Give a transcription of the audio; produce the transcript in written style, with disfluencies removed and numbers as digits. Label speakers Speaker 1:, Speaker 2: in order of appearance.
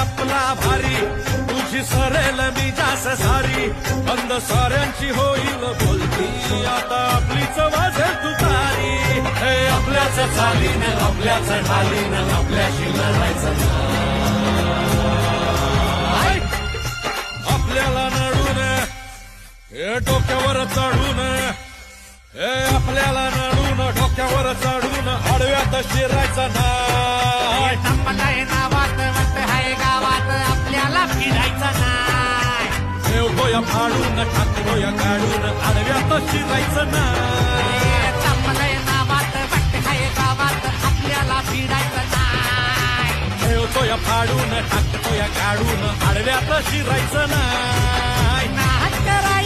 Speaker 1: आपला भारी तुझी सरेल मी जास सारी बंद साऱ्यांची होईल बोलती आता आपलीच वाजेल तुतारी हे आपल्याच चालीने आपल्याच ढालीने आपल्याशी लढायचं नाही. आपल्याला नडून हे डोक्यावर चढून हे आपल्याला नडून डोक्यावर चढून आडव्यात शिरायचं नाही.
Speaker 2: संपलंय नावात वाट हाय गावात आपल्याला फिरायचं नाही.
Speaker 1: ठेवतोय फाडून टाकतोय काढून आडव्यात शिरायचं नाही.
Speaker 2: संपलंय नावात वाट हाय गावात आपल्याला फिरायचं नाही.
Speaker 1: ठेवतोय फाडून टाकतोय काढून आडव्यात शिरायचं नाही.
Speaker 2: नाहक करायचं